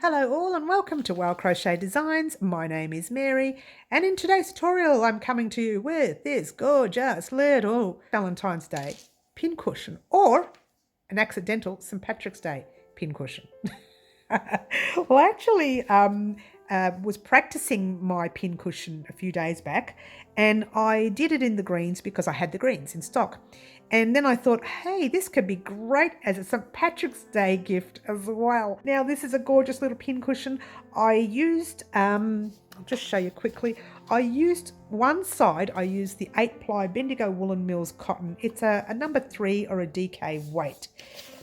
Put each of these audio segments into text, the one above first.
Hello all and welcome to Crochet Designs. My name is Mary and in today's tutorial I'm coming to you with this gorgeous little Valentine's Day pincushion or an accidental St. Patrick's Day pincushion. Well, I actually was practicing my pincushion a few days back and I did it in the greens because I had the greens in stock. And then I thought, hey, this could be great as a St. Patrick's Day gift as well. Now, this is a gorgeous little pincushion. I used, I'll just show you quickly. I used one side, I used the 8-ply Bendigo Woolen Mills cotton. It's a number 3 or a DK weight.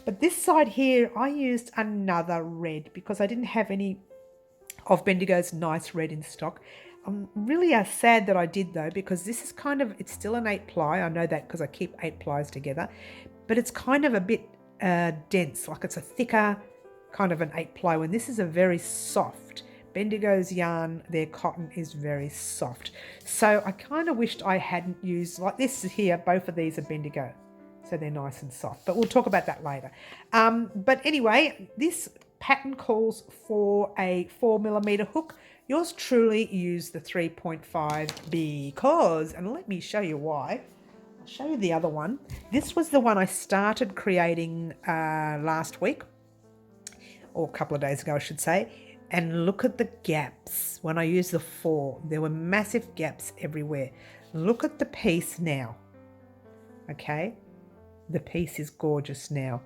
But this side here, I used another red because I didn't have any of Bendigo's nice red in stock. I'm really sad that I did though, because this is kind of, it's still an 8-ply. I know that because I keep 8 plies together, but it's kind of a bit dense, like it's a thicker kind of an 8-ply when this is a very soft. Bendigo's yarn, their cotton is very soft. So I kind of wished I hadn't used, like this here, both of these are Bendigo. So they're nice and soft, but we'll talk about that later. But anyway, this pattern calls for a 4mm hook. Yours truly used the 3.5 because, and let me show you why. I'll show you the other one. This was the one I started creating last week, or a couple of days ago, I should say. And look at the gaps. When I used the 4, there were massive gaps everywhere. Look at the piece now. Okay, the piece is gorgeous now.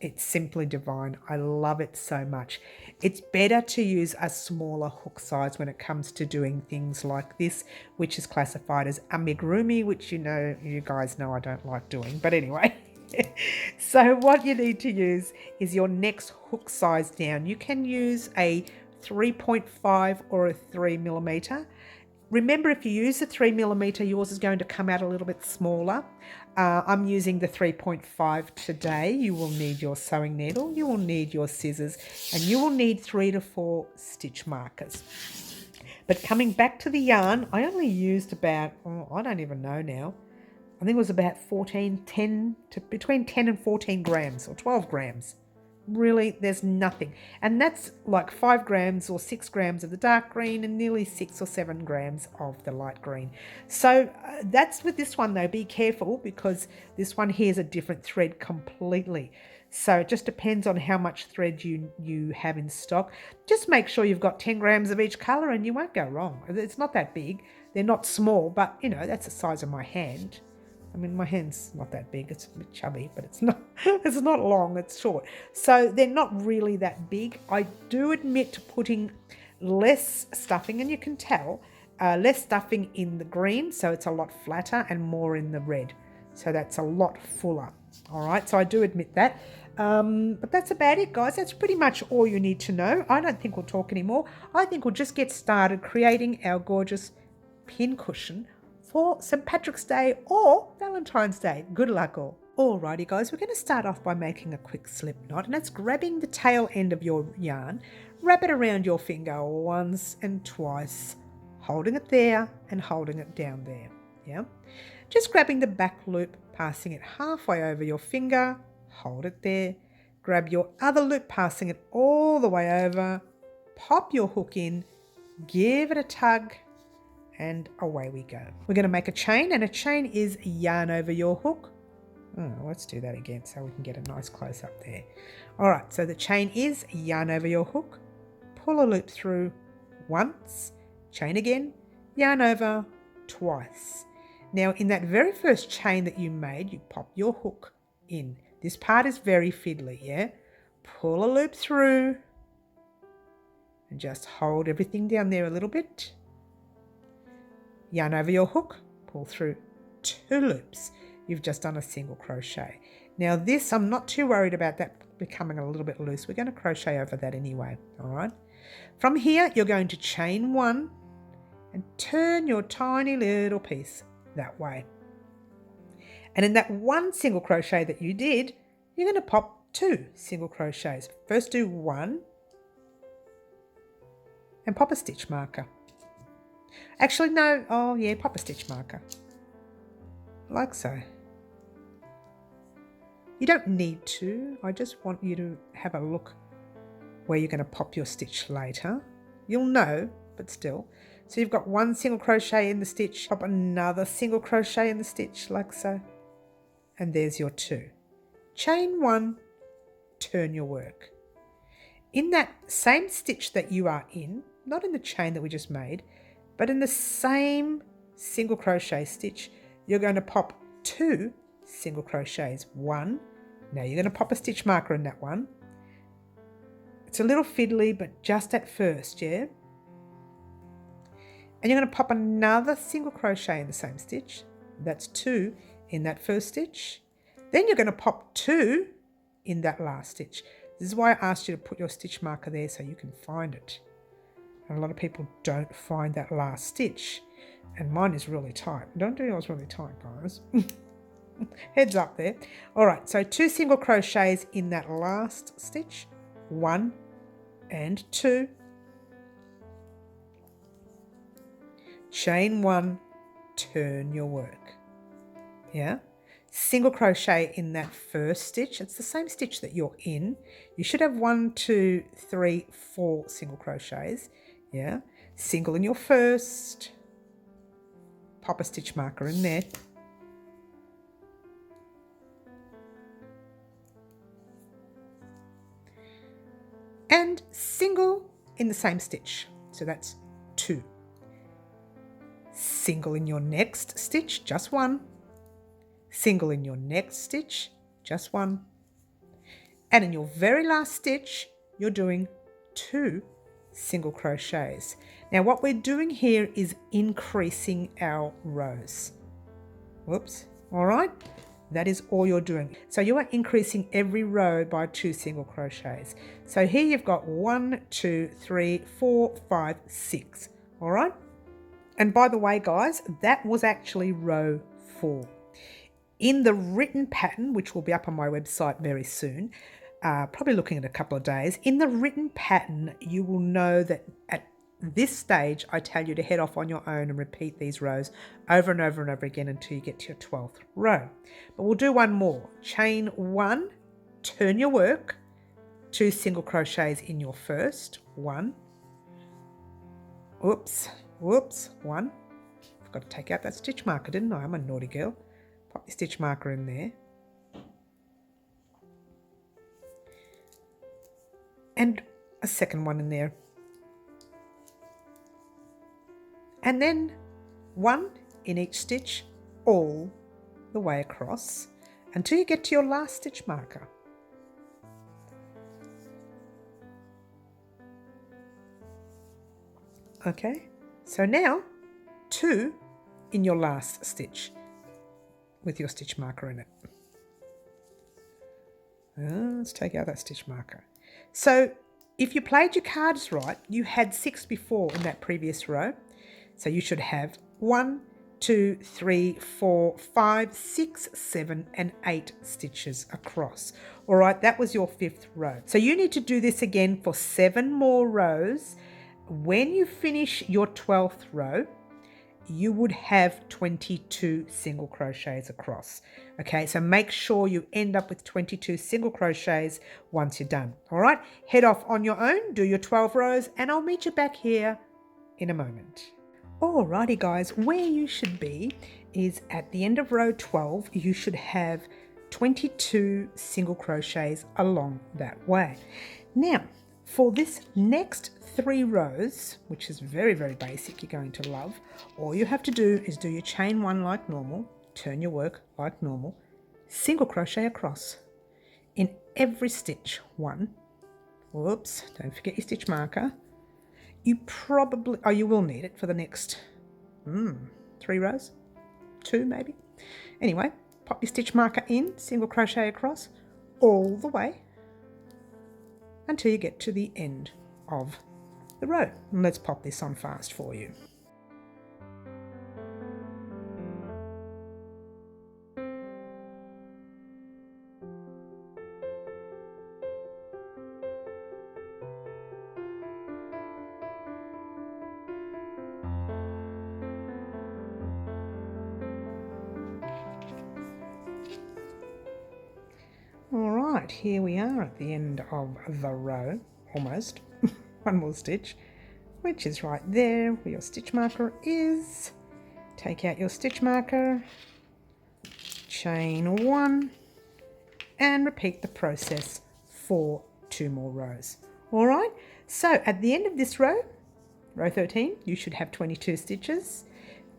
It's simply divine. I love it so much. It's better to use a smaller hook size when it comes to doing things like this, which is classified as amigurumi, which you guys know I don't like doing. But anyway, so what you need to use is your next hook size down. You can use a 3.5 or a 3mm. Remember, if you use the 3mm, yours is going to come out a little bit smaller. I'm using the 3.5 today. You will need your sewing needle, you will need your scissors, and you will need 3 to 4 stitch markers. But coming back to the yarn, I only used about, I don't even know now. I think it was about between 10 and 14 grams or 12 grams. Really, there's nothing. And that's like 5 grams or 6 grams of the dark green and nearly 6 or 7 grams of the light green. So that's with this one though. Be careful because this one here is a different thread completely. So it just depends on how much thread you have in stock. Just make sure you've got 10 grams of each colour and you won't go wrong. It's not that big. They're not small, but that's the size of my hand. I mean, my hand's not that big. It's a bit chubby, but it's not long, it's short. So they're not really that big. I do admit to putting less stuffing, and you can tell, less stuffing in the green, so it's a lot flatter, and more in the red. So that's a lot fuller. All right, so I do admit that. But that's about it, guys. That's pretty much all you need to know. I don't think we'll talk anymore. I think we'll just get started creating our gorgeous pincushion for St. Patrick's Day or Valentine's Day. Good luck all. Alrighty guys, we're going to start off by making a quick slip knot, and that's grabbing the tail end of your yarn, wrap it around your finger once and twice, holding it there and holding it down there. Yeah, just grabbing the back loop, passing it halfway over your finger, hold it there, grab your other loop, passing it all the way over, pop your hook in, give it a tug, and away we go. We're going to make a chain, and a chain is yarn over your hook. Let's do that again so we can get a nice close up there. All right, so the chain is yarn over your hook, pull a loop through once, chain again, yarn over twice. Now in that very first chain that you made, you pop your hook in. This part is very fiddly, yeah? Pull a loop through and just hold everything down there a little bit. Yarn over your hook, pull through 2 loops. You've just done a single crochet. Now this, I'm not too worried about that becoming a little bit loose. We're going to crochet over that anyway, all right? From here, you're going to chain 1 and turn your tiny little piece that way. And in that 1 single crochet that you did, you're going to pop 2 single crochets. First do 1 and pop a stitch marker. Actually, no. Oh, yeah, pop a stitch marker. Like so. You don't need to. I just want you to have a look where you're going to pop your stitch later. You'll know, but still. So you've got one single crochet in the stitch, pop another single crochet in the stitch like so, and there's your 2. Chain 1, turn your work. In that same stitch that you are in, not in the chain that we just made, but in the same single crochet stitch, you're going to pop 2 single crochets. 1. Now you're going to pop a stitch marker in that one. It's a little fiddly, but just at first, yeah? And you're going to pop another single crochet in the same stitch. That's 2 in that first stitch. Then you're going to pop 2 in that last stitch. This is why I asked you to put your stitch marker there so you can find it. And a lot of people don't find that last stitch. And mine is really tight. Don't do yours really tight, guys. Heads up there. All right, so 2 single crochets in that last stitch. 1 and 2. Chain 1, turn your work. Yeah? Single crochet in that first stitch. It's the same stitch that you're in. You should have 1, 2, 3, 4 single crochets. Yeah? Single in your first. Pop a stitch marker in there. And single in the same stitch. So that's 2. Single in your next stitch, just 1. Single in your next stitch, just 1. And in your very last stitch, you're doing 2 single crochets. Now what we're doing here is increasing our rows. Whoops. All right. That is all you're doing. So you are increasing every row by 2 single crochets. So here you've got 1, 2, 3, 4, 5, 6. All right. And by the way, guys, that was actually row 4. In the written pattern, which will be up on my website very soon, probably looking at a couple of days, in the written pattern, you will know that at this stage, I tell you to head off on your own and repeat these rows over and over and over again until you get to your 12th row. But we'll do one more. Chain 1, turn your work, 2 single crochets in your first, 1. Oops, 1. Forgot to take out that stitch marker, didn't I? I'm a naughty girl. Pop the stitch marker in there. And a second one in there. And then 1 in each stitch all the way across until you get to your last stitch marker. Okay, so now 2 in your last stitch with your stitch marker in it. Let's take out that stitch marker. So if you played your cards right, you had 6 before in that previous row. So you should have 1, 2, 3, 4, 5, 6, 7, and 8 stitches across. All right, that was your 5th row. So you need to do this again for 7 more rows. When you finish your 12th row, you would have 22 single crochets across. Okay, so make sure you end up with 22 single crochets once you're done. All right, head off on your own, do your 12 rows, and I'll meet you back here in a moment. Alrighty guys, where you should be is at the end of row 12, you should have 22 single crochets along that way. Now, for this next 3 rows, which is very, very basic, you're going to love, all you have to do is do your chain 1 like normal, turn your work like normal, single crochet across in every stitch. 1, whoops, don't forget your stitch marker. You probably, you will need it for the next 3 rows, 2 maybe. Anyway, pop your stitch marker in, single crochet across all the way until you get to the end of the row. And let's pop this on fast for you. All right, here we are at the end of the row. almost, one more stitch, which is right there where your stitch marker is. Take out your stitch marker, chain 1, and repeat the process for 2 more rows. All right, so at the end of this row 13, you should have 22 stitches.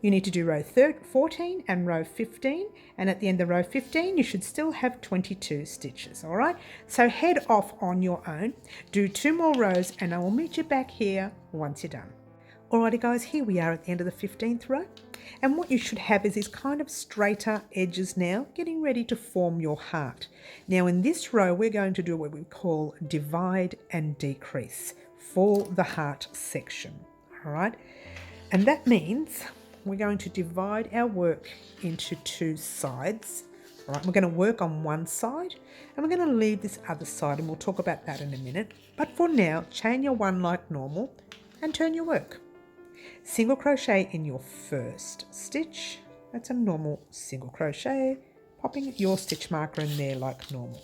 You need to do row 14 and row 15, and at the end of row 15 you should still have 22 stitches. All right, so head off on your own, do 2 more rows, and I will meet you back here once you're done. Alrighty guys, here we are at the end of the 15th row, and what you should have is these kind of straighter edges now, getting ready to form your heart. Now in this row we're going to do what we call divide and decrease for the heart section. Alright, and that means we're going to divide our work into 2 sides. Alright, we're going to work on one side and we're going to leave this other side, and we'll talk about that in a minute. But for now, chain your 1 like normal and turn your work. Single crochet in your first stitch. That's a normal single crochet, popping your stitch marker in there like normal.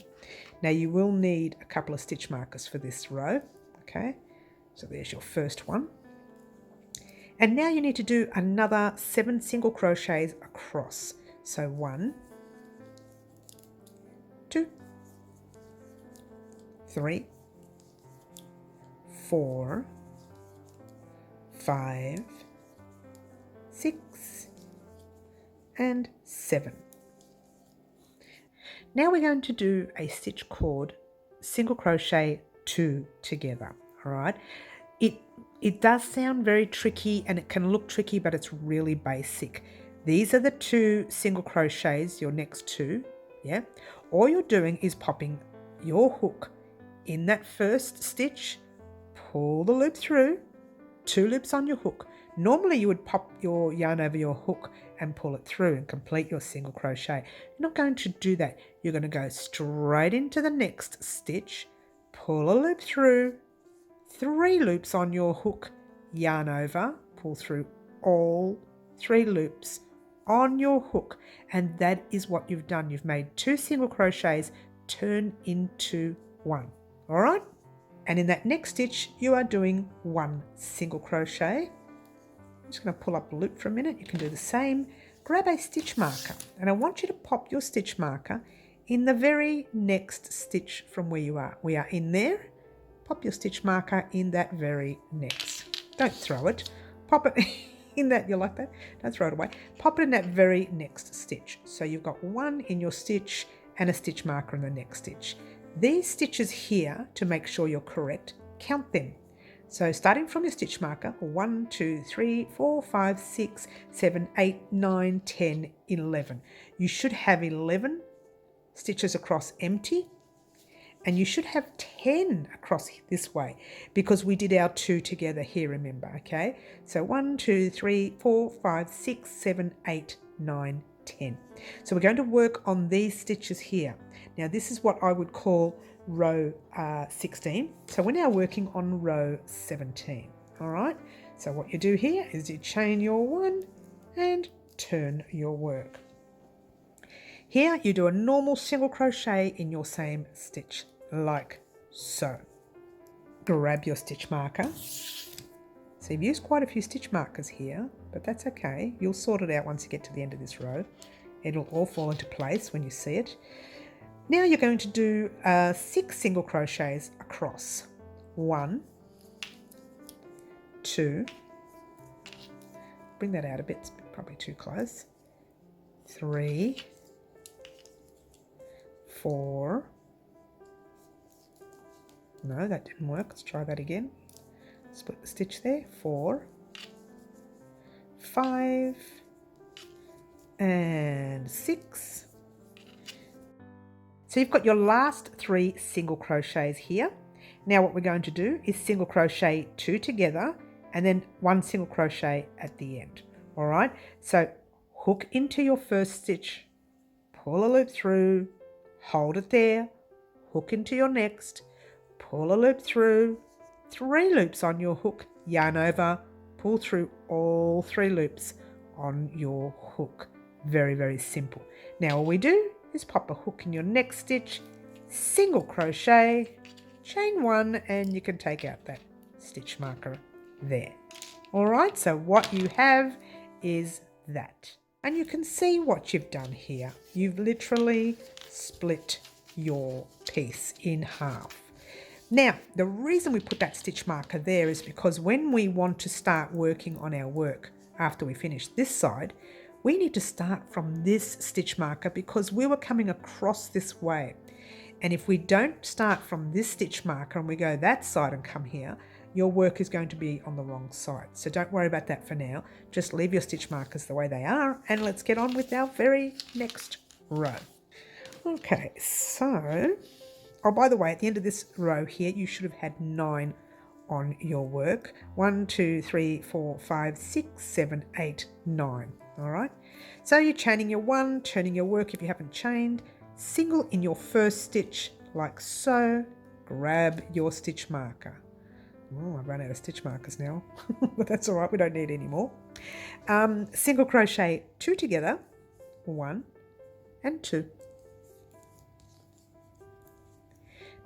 Now you will need a couple of stitch markers for this row. Okay, so there's your first one. And now you need to do another 7 single crochets across. So 1, 2, 3, 4, 5, 6, and 7. Now we're going to do a stitch called single crochet 2 together. All right, it does sound very tricky and it can look tricky, but it's really basic. These are the 2 single crochets, your next 2. Yeah, all you're doing is popping your hook in that first stitch, pull the loop through, 2 loops on your hook. Normally you would pop your yarn over your hook and pull it through and complete your single crochet. You're not going to do that. You're going to go straight into the next stitch, pull a loop through, 3 loops on your hook, yarn over, pull through all 3 loops on your hook, and that is what you've done. You've made 2 single crochets turn into 1. All right, and in that next stitch you are doing 1 single crochet. I'm just going to pull up the loop for a minute. You can do the same. Grab a stitch marker, and I want you to pop your stitch marker in the very next stitch from where you are. We are in there. Pop your stitch marker in that very next. Don't throw it. Pop it in that. You like that? Don't throw it away. Pop it in that very next stitch. So you've got 1 in your stitch and a stitch marker in the next stitch. These stitches here, to make sure you're correct, count them. So starting from your stitch marker, 1, 2, 3, 4, 5, 6, 7, 8, 9, 10, 11. You should have 11 stitches across empty, and you should have 10 across this way because we did our 2 together here, remember, okay? So 1, 2, 3, 4, 5, 6, 7, 8, 9, 10. So we're going to work on these stitches here. Now this is what I would call row 16. So we're now working on row 17, all right? So what you do here is you chain your 1 and turn your work. Here you do a normal single crochet in your same stitch, like so. Grab your stitch marker. So you've used quite a few stitch markers here, but that's okay. You'll sort it out once you get to the end of this row. It'll all fall into place when you see it. Now you're going to do 6 single crochets across. 1, 2, bring that out a bit, it's probably too close. 3, 4, no, that didn't work. Let's try that again. Split the stitch there. 4, 5, and 6. So you've got your last 3 single crochets here. Now what we're going to do is single crochet 2 together and then 1 single crochet at the end. All right, so hook into your first stitch, pull a loop through, hold it there, hook into your next, pull a loop through, 3 loops on your hook, yarn over, pull through all 3 loops on your hook. Very, very simple. Now all we do is pop a hook in your next stitch, single crochet, chain 1 and you can take out that stitch marker there. Alright, so what you have is that. And you can see what you've done here. You've literally split your piece in half. Now, the reason we put that stitch marker there is because when we want to start working on our work after we finish this side, we need to start from this stitch marker because we were coming across this way. And if we don't start from this stitch marker and we go that side and come here, your work is going to be on the wrong side. So don't worry about that for now. Just leave your stitch markers the way they are and let's get on with our very next row. Okay, so, oh, by the way, at the end of this row here, you should have had 9 on your work. 1, 2, 3, 4, 5, 6, 7, 8, 9. All right. So you're chaining your 1, turning your work if you haven't chained, single in your first stitch like so, grab your stitch marker. Oh, I've run out of stitch markers now, but that's all right, we don't need any more. Single crochet 2 together, 1 and 2.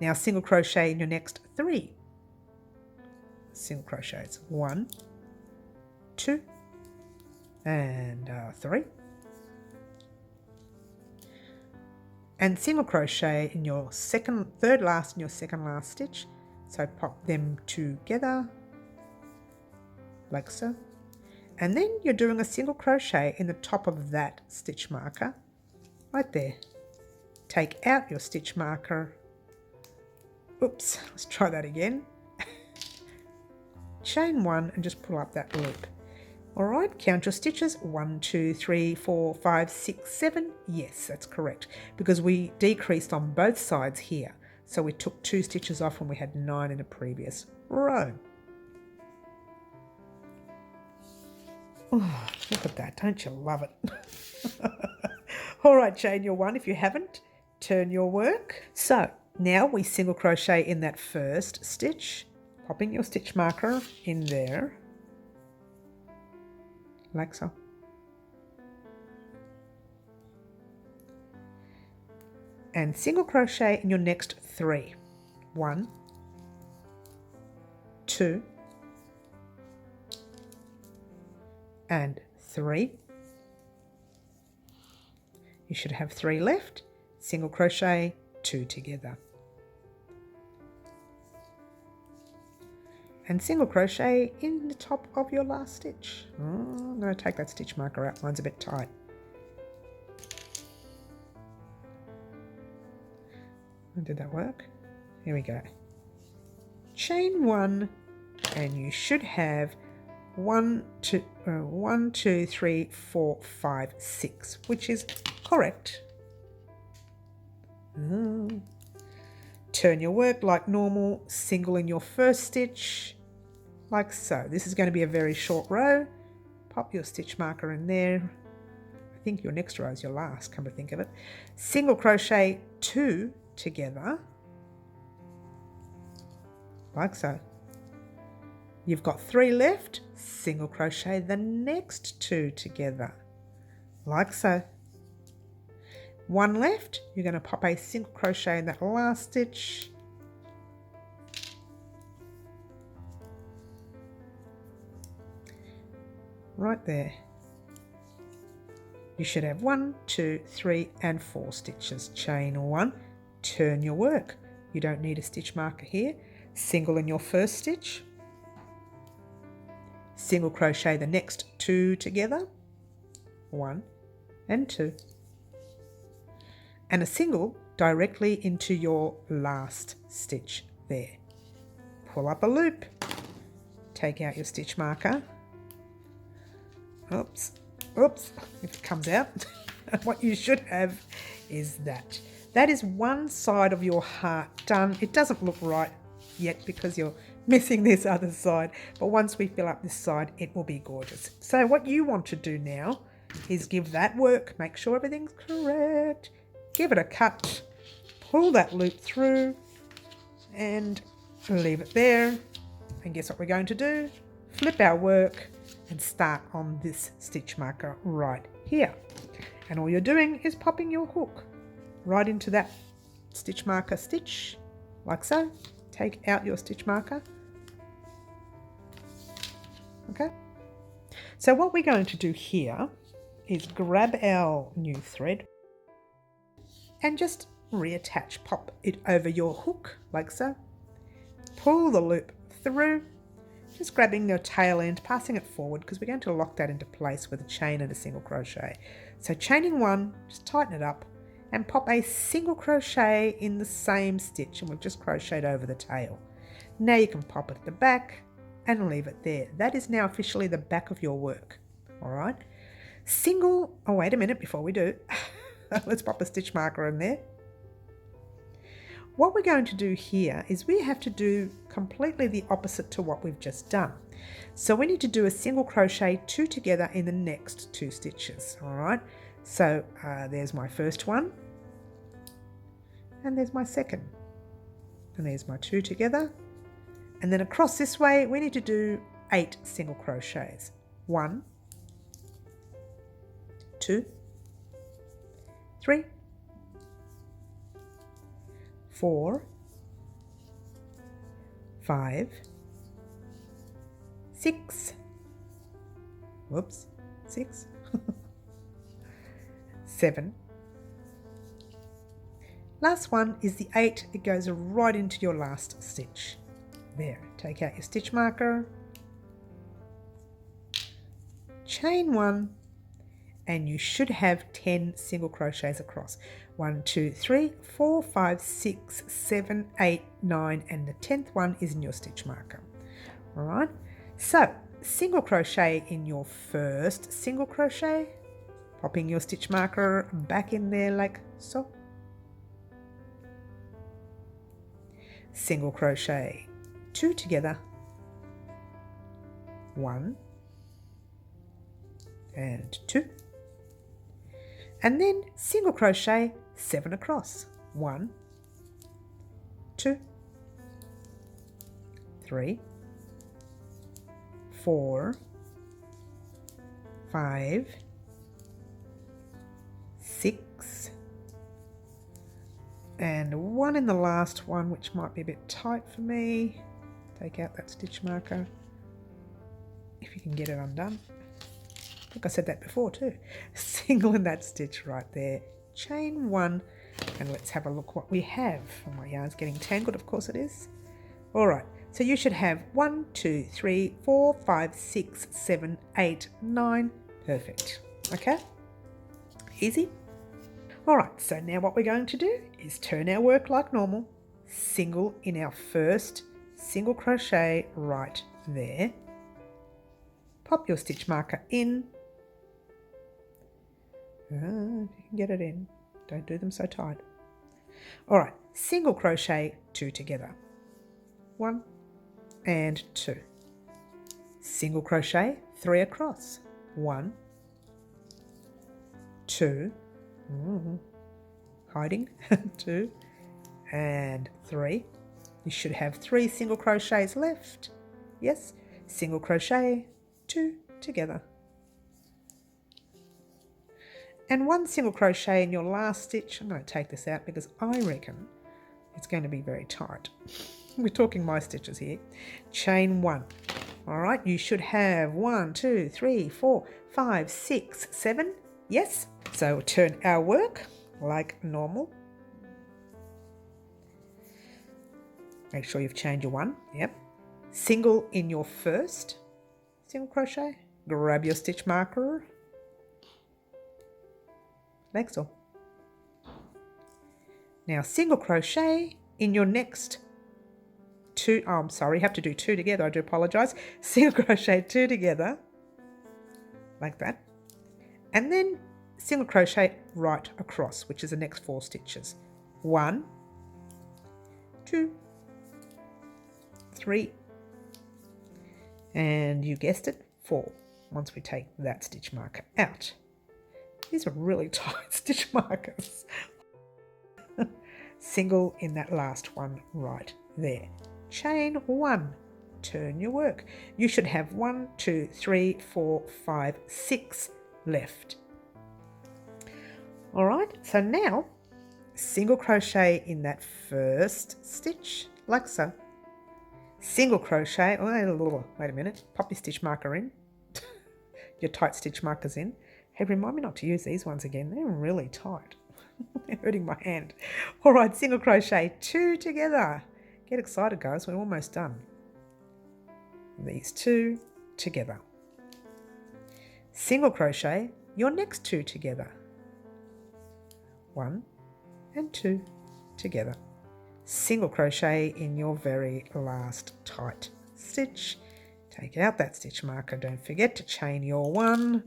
Now single crochet in your next 3. Single crochets 1, 2 and 3. And single crochet in your third last in your second last stitch. So pop them together like so. And then you're doing a single crochet in the top of that stitch marker right there. Take out your stitch marker. Oops, let's try that again. Chain 1 and just pull up that loop. All right, count your stitches. 1, 2, 3, 4, 5, 6, 7. Yes, that's correct because we decreased on both sides here. So we took 2 stitches off when we had 9 in a previous row. Oh, look at that, don't you love it? All right, chain your 1 if you haven't. Turn your work. So now we single crochet in that first stitch, popping your stitch marker in there, like so. And single crochet in your next 3. 1, 2 and 3. You should have 3 left. Single crochet 2 together. And single crochet in the top of your last stitch. Oh, I'm going to take that stitch marker out, mine's a bit tight. Did that work? Here we go. Chain 1 and you should have 1, 2, 3, 4, 5, 6, which is correct. Turn your work like normal, single in your first stitch, like so. This is going to be a very short row. Pop your stitch marker in there. I think your next row is your last, come to think of it. Single crochet 2 together, like so. You've got 3 left. Single crochet the next 2 together, like so. 1 left. You're going to pop a single crochet in that last stitch, right there. You should have 1, 2, 3 and 4 stitches. Chain 1, turn your work. You don't need a stitch marker here. Single in your first stitch, single crochet the next 2 together, 1 and 2, and a single directly into your last stitch there. Pull up a loop, take out your stitch marker. Oops, if it comes out. What you should have is that. That is one side of your heart done. It doesn't look right yet because you're missing this other side, but once we fill up this side, it will be gorgeous. So what you want to do now is give that work, make sure everything's correct, give it a cut, pull that loop through and leave it there. And guess what we're going to do? Flip our work and start on this stitch marker right here. And all you're doing is popping your hook right into that stitch marker stitch, like so. take out your stitch marker. Okay, so what we're going to do here is grab our new thread and just reattach, pop it over your hook like so. Pull the loop through, just grabbing your tail end, passing it forward because we're going to lock that into place with a chain and a single crochet. So chaining one, just tighten it up and pop a single crochet in the same stitch, and we've just crocheted over the tail. Now you can pop it at the back and leave it there. That is now officially the back of your work. All right, single, oh wait a minute before we do, let's pop a stitch marker in there. What we're going to do here is we have to do completely the opposite to what we've just done. So we need to do a single crochet 2 together in the next 2 stitches. All right, so there's my first one, and there's my second, and there's my 2 together, and then across this way we need to do 8 single crochets. 1, 2, 3, 4, 5, 6, whoops, 6, 7. Last one is the 8. It goes right into your last stitch. There, take out your stitch marker, chain 1, and you should have 10 single crochets across. 1, 2, 3, 4, 5, 6, 7, 8, 9, and the 10th one is in your stitch marker. All right, so single crochet in your first single crochet, popping your stitch marker back in there like so. Single crochet 2 together, 1 and 2, and then single crochet 7 across. 1, 2, 3, 4, 5, 6, and 1 in the last one, which might be a bit tight for me. Take out that stitch marker if you can get it undone. I think I said that before too. Single in that stitch right there, chain 1, and let's have a look what we have. Oh, my yarn's getting tangled, of course it is. All right, so you should have 1, 2, 3, 4, 5, 6, 7, 8, 9. Perfect. Okay, easy. All right, so now what we're going to do is turn our work like normal, single in our first single crochet right there, pop your stitch marker in, if you can get it in, don't do them so tight. All right, single crochet 2 together, 1 and 2, single crochet 3 across, 1, 2, hiding, 2 and 3. You should have 3 single crochets left. Yes, single crochet 2 together, and 1 single crochet in your last stitch. I'm going to take this out because I reckon it's going to be very tight. We're talking my stitches here. Chain 1. All right, you should have 1, 2, 3, 4, 5, 6, 7. Yes, so turn our work like normal. Make sure you've chained your 1. Yep. Single in your first single crochet. Grab your stitch marker. Like so. Now single crochet in your next 2. Oh, I'm sorry, you have to do 2 together. I do apologize. Single crochet 2 together, like that, and then single crochet right across, which is the next 4 stitches. 1, 2, 3, and you guessed it, 4, once we take that stitch marker out. These are really tight stitch markers. Single in that last one right there. Chain 1, turn your work. You should have 1, 2, 3, 4, 5, 6 left. All right, so now single crochet in that first stitch like so. single crochet. Oh, wait a minute, pop your stitch marker in, your tight stitch markers in. Hey, remind me not to use these ones again, they're really tight. They're hurting my hand. All right, single crochet 2 together. Get excited, guys, we're almost done. These 2 together. Single crochet your next 2 together. 1 and 2 together. Single crochet in your very last tight stitch. Take out that stitch marker. Don't forget to chain your 1,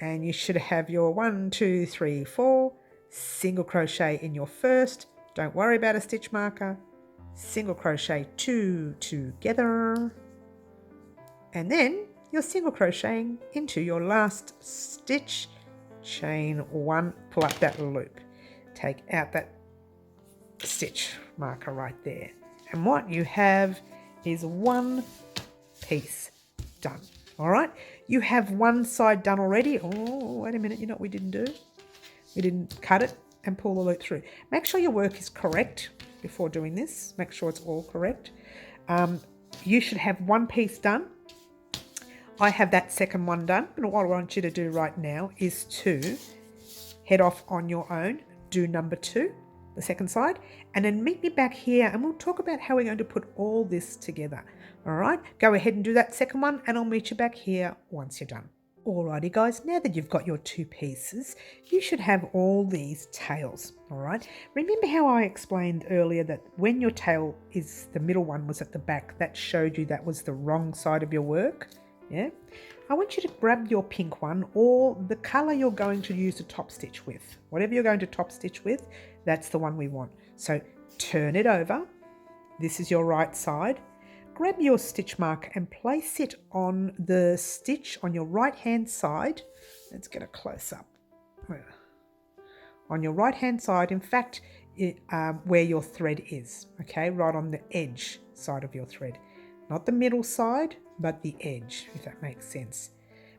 and you should have your 1, 2, 3, 4. Single crochet in your first. Don't worry about a stitch marker. Single crochet 2 together, and then you're single crocheting into your last stitch. Chain 1, pull up that loop, take out that stitch marker right there, and what you have is 1 piece done. All right, you have one side done already. Oh, wait a minute, you know what we didn't do? We didn't cut it and pull the loop through. Make sure your work is correct before doing this. Make sure it's all correct. You should have 1 piece done. I have that second one done, and what I want you to do right now is to head off on your own, do number 2, the second side, and then meet me back here and we'll talk about how we're going to put all this together. All right, go ahead and do that second one and I'll meet you back here once you're done. Alrighty guys, now that you've got your 2 pieces, you should have all these tails, all right? Remember how I explained earlier that when your tail is, the middle one was at the back, that showed you that was the wrong side of your work? Yeah, I want you to grab your pink one or the colour you're going to use to top stitch with. Whatever you're going to top stitch with, that's the one we want. So turn it over. This is your right side. Grab your stitch mark and place it on the stitch on your right hand side. Let's get a close up. On your right hand side, in fact, where your thread is, okay, right on the edge side of your thread. Not the middle side, but the edge, if that makes sense,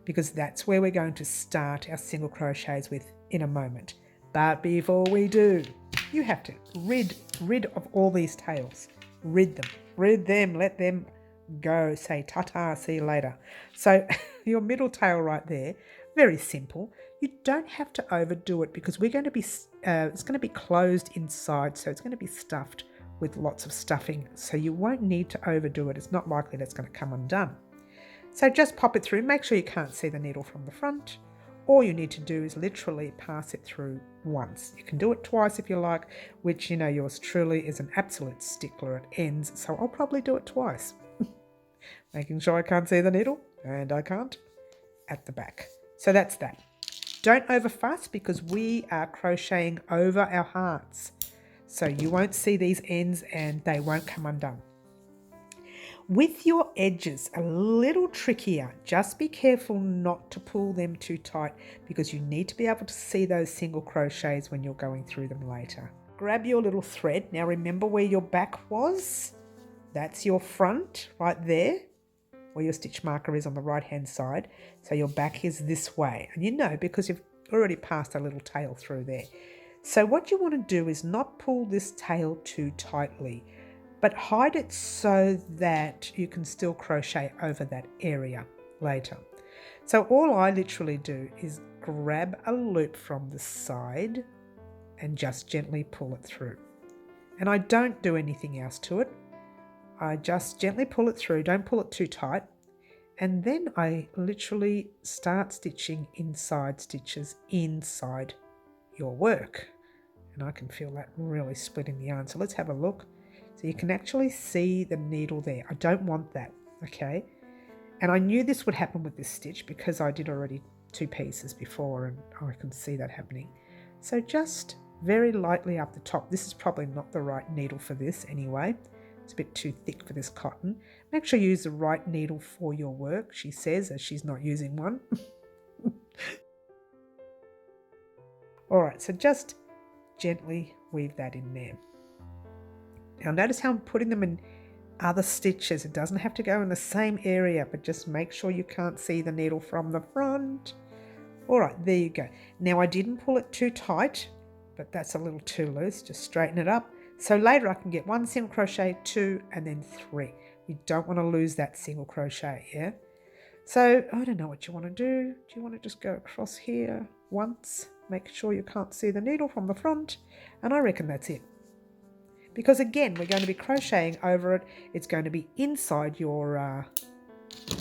because that's where we're going to start our single crochets with in a moment. But before we do, you have to rid of all these tails. Rid them, let them go. Say ta-ta, see you later. So your middle tail right there, very simple. You don't have to overdo it because we're going to be, it's going to be closed inside, so it's going to be stuffed with lots of stuffing, so you won't need to overdo it. It's not likely that's going to come undone. So just pop it through. Make sure you can't see the needle from the front. All you need to do is literally pass it through once. You can do it twice if you like, which, you know, yours truly is an absolute stickler at ends, so I'll probably do it twice. Making sure I can't see the needle, and I can't, at the back. So that's that. Don't overfuss because we are crocheting over our hearts. So you won't see these ends and they won't come undone. With your edges, a little trickier. Just be careful not to pull them too tight because you need to be able to see those single crochets when you're going through them later. Grab your little thread. Now remember where your back was? That's your front right there, where your stitch marker is on the right hand side. So your back is this way. And you know because you've already passed a little tail through there. So what you want to do is not pull this tail too tightly, but hide it so that you can still crochet over that area later. So all I literally do is grab a loop from the side and just gently pull it through. And I don't do anything else to it. I just gently pull it through, don't pull it too tight. And then I literally start stitching inside stitches inside your work. And I can feel that really splitting the yarn. So let's have a look. So you can actually see the needle there. I don't want that, okay? And I knew this would happen with this stitch because I did already 2 pieces before and I can see that happening. So just very lightly up the top. This is probably not the right needle for this anyway. It's a bit too thick for this cotton. Make sure you use the right needle for your work, she says, as she's not using one. All right, so just gently weave that in there. Now notice how I'm putting them in other stitches. It doesn't have to go in the same area, but just make sure you can't see the needle from the front. All right, there you go. Now I didn't pull it too tight, but that's a little too loose. Just straighten it up. So later I can get 1 single crochet, 2, and then 3. We don't want to lose that single crochet, yeah? So I don't know what you want to do. Do you want to just go across here once? Make sure you can't see the needle from the front. And I reckon that's it. Because again, we're going to be crocheting over it. It's going to be inside your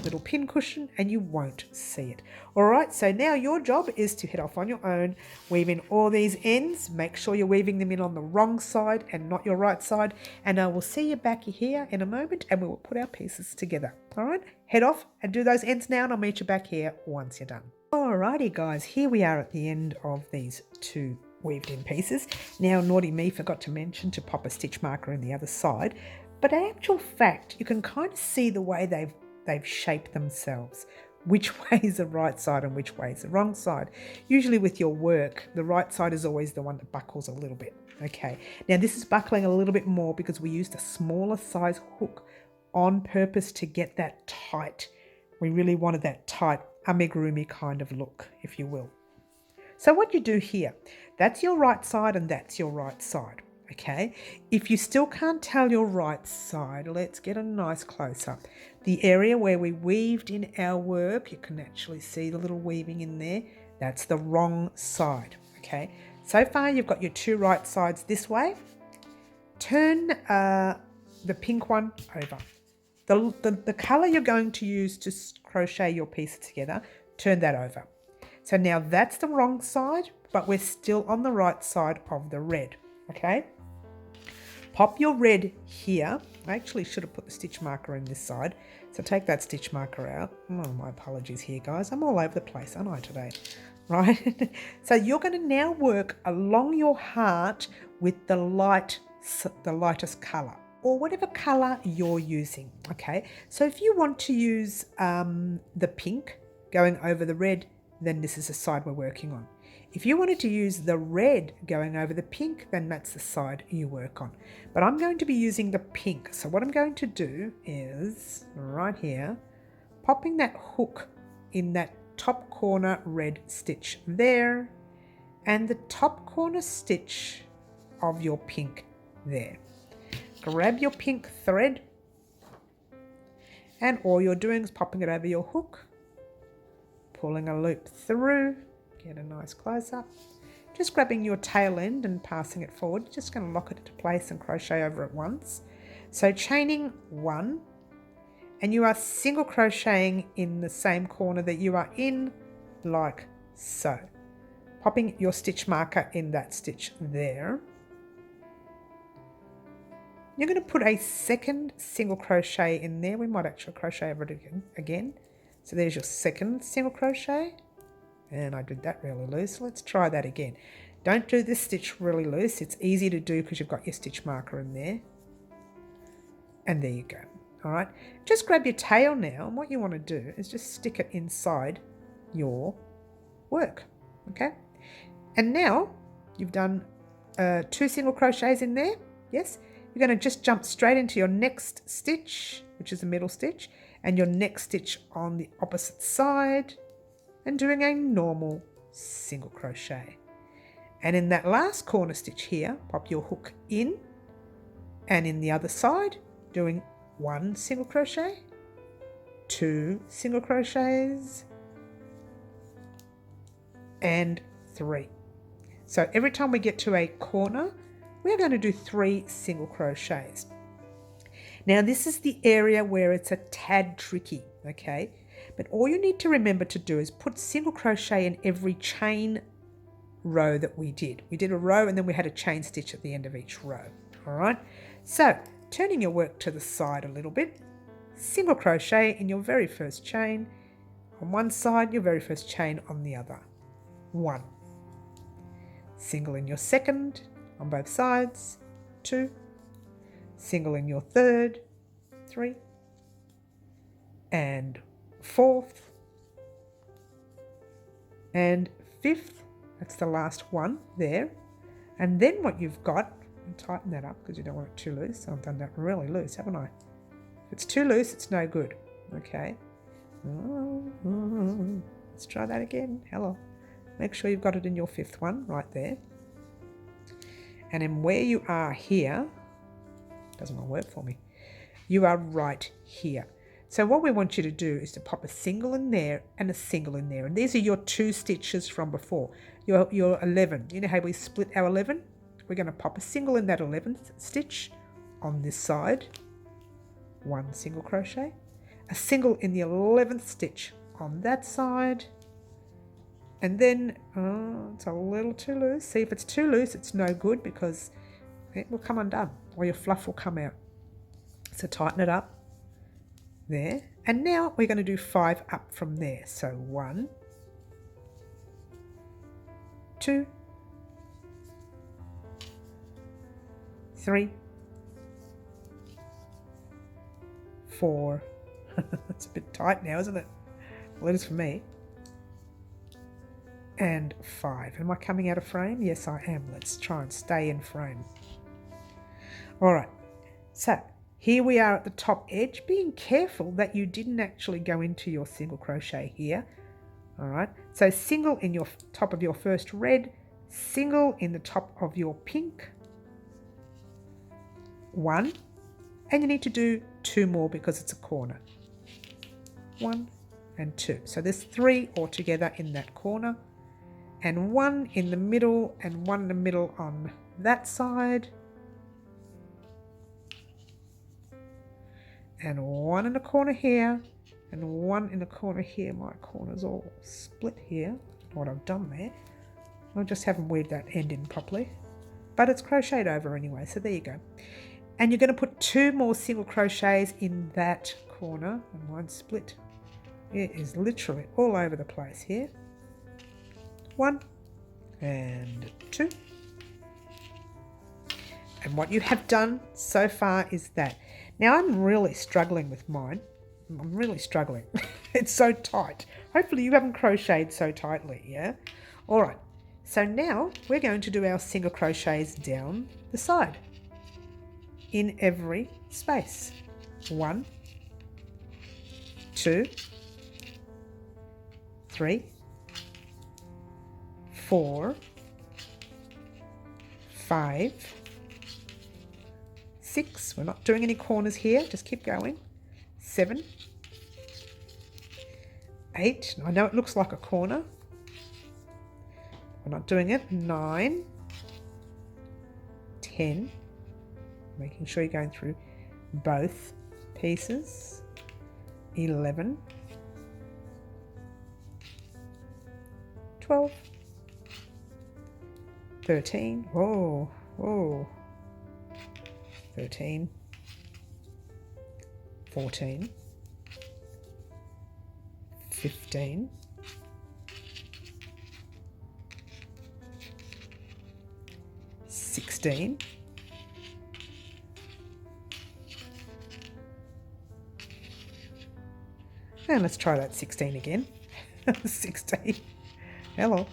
little pin cushion and you won't see it. All right, so now your job is to head off on your own, weave in all these ends. Make sure you're weaving them in on the wrong side and not your right side. And I will see you back here in a moment and we will put our pieces together. All right, head off and do those ends now and I'll meet you back here once you're done. Alrighty guys, here we are at the end of these 2 weaved in pieces. Now naughty me forgot to mention to pop a stitch marker in the other side, but in actual fact you can kind of see the way they've shaped themselves, which way is the right side and which way is the wrong side. Usually with your work, the right side is always the one that buckles a little bit. Okay, now this is buckling a little bit more because we used a smaller size hook on purpose to get that tight. We really wanted that tight amigurumi kind of look, if you will. So what you do here, that's your right side and that's your right side. Okay, if you still can't tell your right side, let's get a nice close-up. The area where we weaved in our work, you can actually see the little weaving in there. That's the wrong side. Okay, so far you've got your 2 right sides this way. Turn the pink one over. The colour you're going to use to crochet your pieces together, turn that over. So now that's the wrong side, but we're still on the right side of the red. Okay, pop your red here. I actually should have put the stitch marker in this side. So take that stitch marker out. Oh, my apologies here, guys. I'm all over the place, aren't I, today? Right? So you're going to now work along your heart with the lightest colour, or whatever colour you're using. Okay, so if you want to use the pink going over the red, then this is the side we're working on. If you wanted to use the red going over the pink, then that's the side you work on. But I'm going to be using the pink. So what I'm going to do is, right here, popping that hook in that top corner red stitch there, and the top corner stitch of your pink there. Grab your pink thread, and all you're doing is popping it over your hook, pulling a loop through, get a nice close-up, just grabbing your tail end and passing it forward. You're just going to lock it into place and crochet over it once. So chaining 1, and you are single crocheting in the same corner that you are in, like so. Popping your stitch marker in that stitch there. You're going to put a second single crochet in there. We might actually crochet over it again. So there's your second single crochet. And I did that really loose. Let's try that again. Don't do this stitch really loose. It's easy to do because you've got your stitch marker in there. And there you go. All right. Just grab your tail now. And what you want to do is just stick it inside your work. Okay. And now you've done 2 single crochets in there. Yes. You're going to just jump straight into your next stitch, which is the middle stitch, and your next stitch on the opposite side, and doing a normal single crochet. And in that last corner stitch here, pop your hook in, and in the other side, doing 1 single crochet, 2 single crochets, and 3. So every time we get to a corner, we're going to do 3 single crochets. Now this is the area where it's a tad tricky, okay? But all you need to remember to do is put single crochet in every chain row that we did. We did a row and then we had a chain stitch at the end of each row, all right? So turning your work to the side a little bit, single crochet in your very first chain on one side, your very first chain on the other. 1. Single in your second, on both sides, 2, single in your third, 3, and 4th, and 5th, that's the last one there. And then what you've got, and tighten that up because you don't want it too loose. I've done that really loose, haven't I? If it's too loose, it's no good, okay? Let's try that again. Hello. Make sure you've got it in your 5th one right there. And then where you are here, doesn't want to work for me, you are right here. So what we want you to do is to pop a single in there and a single in there. And these are your 2 stitches from before, your 11. You know how we split our 11? We're going to pop a single in that 11th stitch on this side, 1 single crochet, a single in the 11th stitch on that side, and then, it's a little too loose. See, if it's too loose, it's no good because it will come undone or your fluff will come out. So tighten it up there. And now we're going to do 5 up from there. So 1, 2, 3, 4. It's a bit tight now, isn't it? Well, it is for me. And 5. Am I coming out of frame? Yes, I am. Let's try and stay in frame. All right. So here we are at the top edge, being careful that you didn't actually go into your single crochet here. All right. So single in your top of your first red, single in the top of your pink, 1, and you need to do 2 more because it's a corner. 1 and 2. So there's 3 altogether in that corner, and 1 in the middle and 1 in the middle on that side, and 1 in the corner here, and 1 in the corner here. My corner's all split here. What I've done there, I just haven't weaved that end in properly, but it's crocheted over anyway, so there you go. And you're going to put 2 more single crochets in that corner, and mine's split. It is literally all over the place here. 1 and 2. And what you have done so far is that. Now I'm really struggling with mine. I'm really struggling. It's so tight. Hopefully you haven't crocheted so tightly, yeah? All right. So now we're going to do our single crochets down the side in every space. 1, 2, 3, 4, 5, 6. We're not doing any corners here, just keep going. 7, 8. I know it looks like a corner. We're not doing it. 9, 10. Making sure you're going through both pieces. 11, 12, 13. Whoa, whoa. 13, 14, 15, 16, 17, and let's try that 16 again. 16. Hello.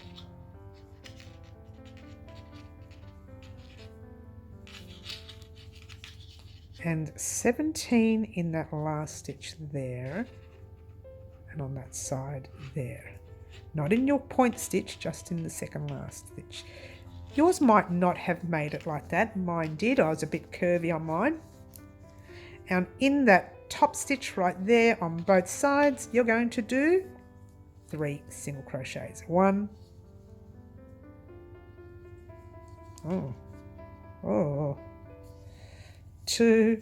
And 17 in that last stitch there, and on that side there. Not in your point stitch, just in the second last stitch. Yours might not have made it like that. Mine did. I was a bit curvy on mine. And in that top stitch right there on both sides, you're going to do 3 single crochets. 1, oh, 2,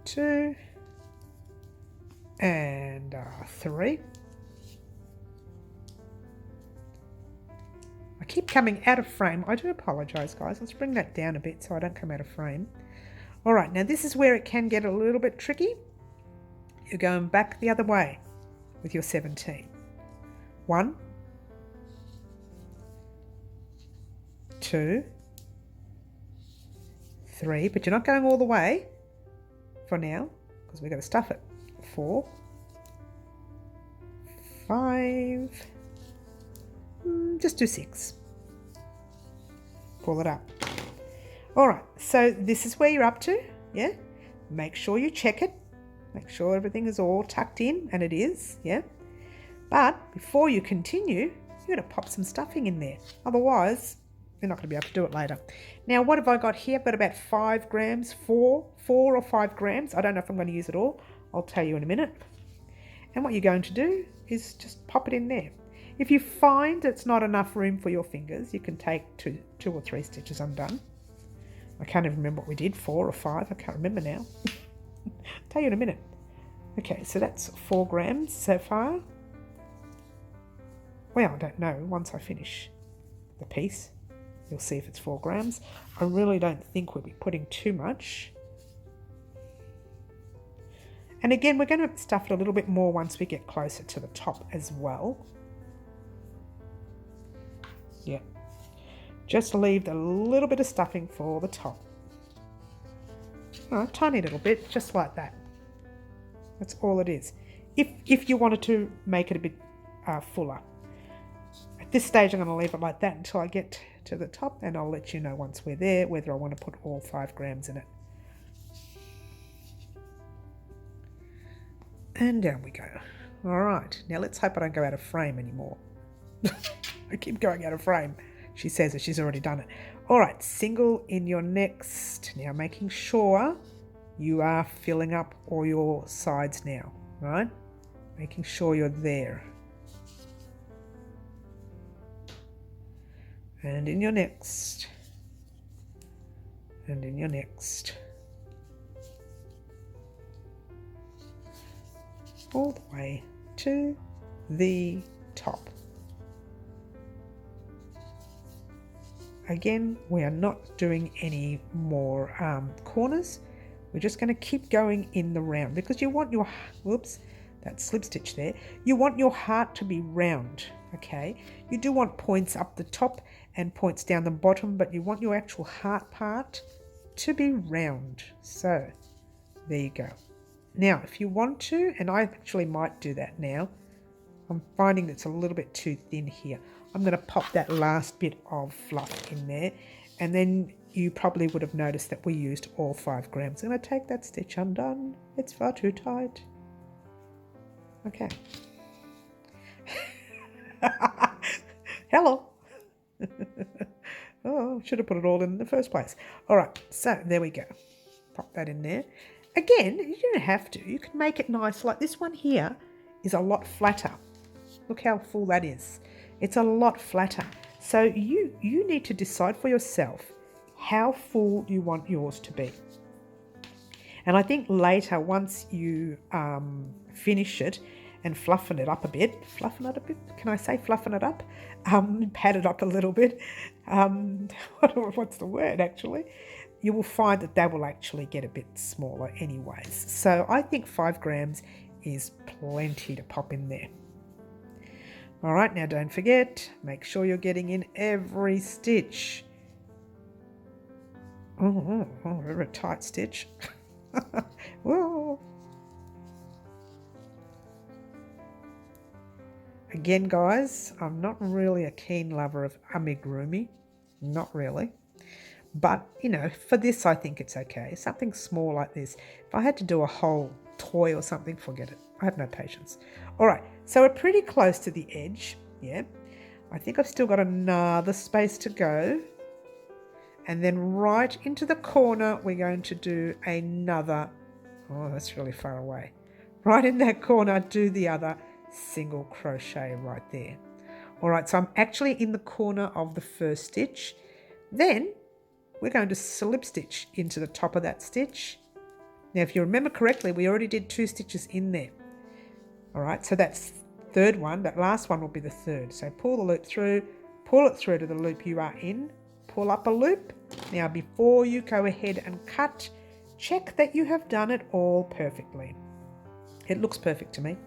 2, and 3. I keep coming out of frame. I do apologise, guys. Let's bring that down a bit so I don't come out of frame. All right, now this is where it can get a little bit tricky. You're going back the other way with your 17. 1, 2, 3, but you're not going all the way for now because we've got to stuff it. 4, 5, just do 6. Pull it up. All right, so this is where you're up to, yeah? Make sure you check it. Make sure everything is all tucked in, and it is, yeah? But before you continue, You've got to pop some stuffing in there. Otherwise, you're not going to be able to do it later. Now, what have I got here? I've got about 5 grams, 4 or 5 grams. I don't know if I'm going to use it all. I'll tell you in a minute. And what you're going to do is just pop it in there. If you find it's not enough room for your fingers, you can take 2 or 3 stitches undone. I can't even remember what we did, 4 or 5. I can't remember now. I'll tell you in a minute. Okay, so that's 4 grams so far. Well, I don't know. Once I finish the piece, you'll see if it's 4 grams. I really don't think we'll be putting too much. And again, we're going to stuff it a little bit more once we get closer to the top as well. Yeah. Just leave a little bit of stuffing for the top. A tiny little bit, just like that. That's all it is. If you wanted to make it a bit fuller. At this stage, I'm going to leave it like that until I get to the top, and I'll let you know once we're there whether I want to put all 5 grams in it. And down we go. All right, now let's hope I don't go out of frame anymore. I keep going out of frame. She says that she's already done it. All right, single in your next. Now making sure you are filling up all your sides now, right? Making sure you're there. And in your next. And in your next. All the way to the top. Again, we are not doing any more corners. We're just going to keep going in the round because you want your, whoops, that slip stitch there. You want your heart to be round, okay? You do want points up the top and points down the bottom, but you want your actual heart part to be round. So there you go. Now, if you want to, and I actually might do that now, I'm finding it's a little bit too thin here. I'm going to pop that last bit of fluff in there, and then you probably would have noticed that we used all 5 grams. I'm going to take that stitch undone. It's far too tight. Okay. Hello. Oh, should have put it all in the first place. All right, so there we go. Pop that in there. Again, you don't have to. You can make it nice. Like this one here is a lot flatter. Look how full that is. It's a lot flatter. So you need to decide for yourself how full you want yours to be. And I think later, once you finish it and fluffen it up a bit, can I say fluffen it up? Pad it up a little bit. What's the word actually? You will find that that will actually get a bit smaller anyways. So I think 5 grams is plenty to pop in there. All right, now don't forget, make sure you're getting in every stitch. Oh, very tight stitch. Whoa. Again, guys, I'm not really a keen lover of amigurumi. Not really. But, you know, for this, I think it's okay. Something small like this. If I had to do a whole toy or something, forget it. I have no patience. All right, so we're pretty close to the edge. Yeah, I think I've still got another space to go. And then right into the corner, we're going to do another. Oh, that's really far away. Right in that corner, do the other single crochet right there. All right, so I'm actually in the corner of the first stitch. Then we're going to slip stitch into the top of that stitch. Now, if you remember correctly, we already did 2 stitches in there. All right, so that's third one. That last one will be the third. So pull the loop through, pull it through to the loop you are in, pull up a loop. Now, before you go ahead and cut, check that you have done it all perfectly. It looks perfect to me.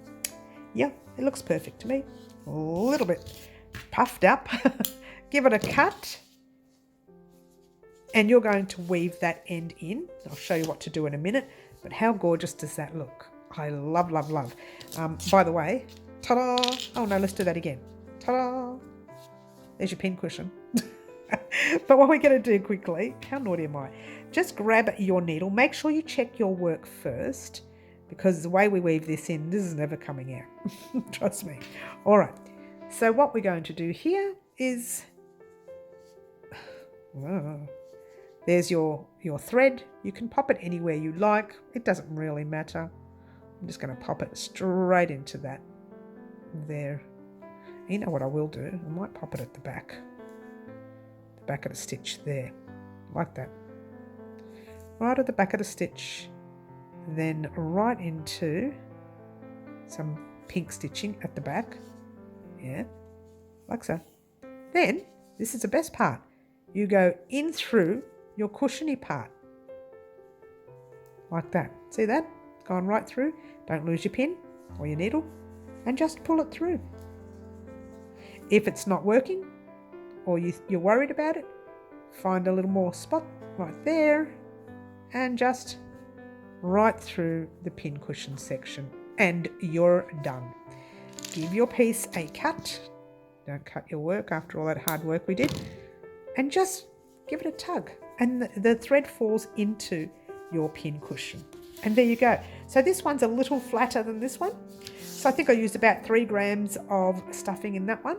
Yeah, it looks perfect to me. A little bit puffed up. Give it a cut. And you're going to weave that end in. I'll show you what to do in a minute. But how gorgeous does that look? I love, love, love. By the way, ta-da! Oh no, let's do that again. Ta-da! There's your pin cushion. But what we're going to do quickly, how naughty am I? Just grab your needle. Make sure you check your work first, because the way we weave this in, this is never coming out. Trust me. All right. So what we're going to do here is, there's your thread. You can pop it anywhere you like. It doesn't really matter. I'm just going to pop it straight into that there. You know what I will do? I might pop it at the back of the stitch there, like that. Right at the back of the stitch, then right into some pink stitching at the back. Yeah, like so. Then, this is the best part. You go in through your cushiony part. Like that. See that? It's gone right through. Don't lose your pin or your needle. And just pull it through. If it's not working, or you're worried about it, find a little more spot right there. And just right through the pin cushion section. And you're done. Give your piece a cut. Don't cut your work after all that hard work we did. And just give it a tug. And the thread falls into your pin cushion. And there you go. So this one's a little flatter than this one. So I think I used about 3 grams of stuffing in that one.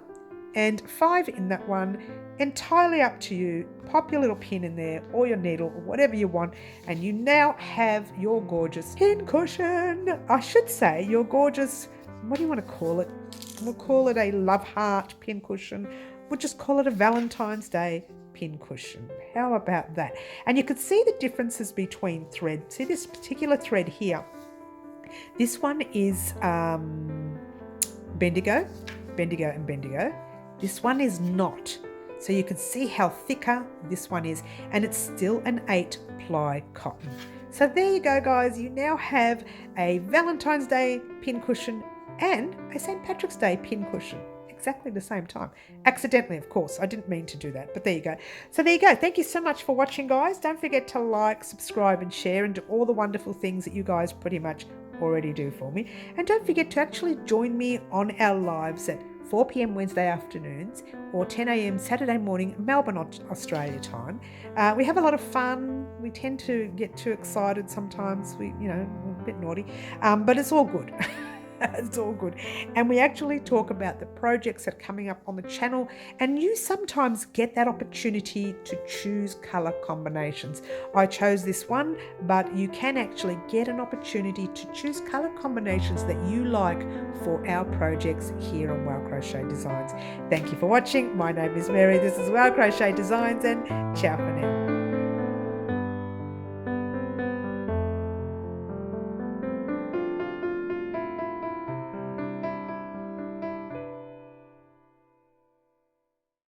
And 5 in that one. Entirely up to you. Pop your little pin in there or your needle or whatever you want. And you now have your gorgeous pin cushion. I should say your gorgeous, what do you want to call it? We'll call it a love heart pin cushion. We'll just call it a Valentine's Day pin cushion. How about that? And you can see the differences between thread. See this particular thread here. This one is Bendigo and Bendigo. This one is not. So you can see how thicker this one is, and it's still an 8-ply cotton. So there you go, guys. You now have a Valentine's Day pin cushion and a St. Patrick's Day pin cushion. Exactly the same time. Accidentally, of course. I didn't mean to do that, but there you go. So there you go. Thank you so much for watching, guys. Don't forget to like, subscribe and share and do all the wonderful things that you guys pretty much already do for me. And don't forget to actually join me on our lives at 4 p.m. Wednesday afternoons or 10 a.m. Saturday morning, Melbourne, Australia time. We have a lot of fun. We tend to get too excited sometimes. We're a bit naughty, but it's all good. It's all good. And we actually talk about the projects that are coming up on the channel, and you sometimes get that opportunity to choose colour combinations. I chose this one, but you can actually get an opportunity to choose colour combinations that you like for our projects here on Wow Crochet Designs. Thank you for watching. My name is Mary. This is Wow Crochet Designs, and ciao for now.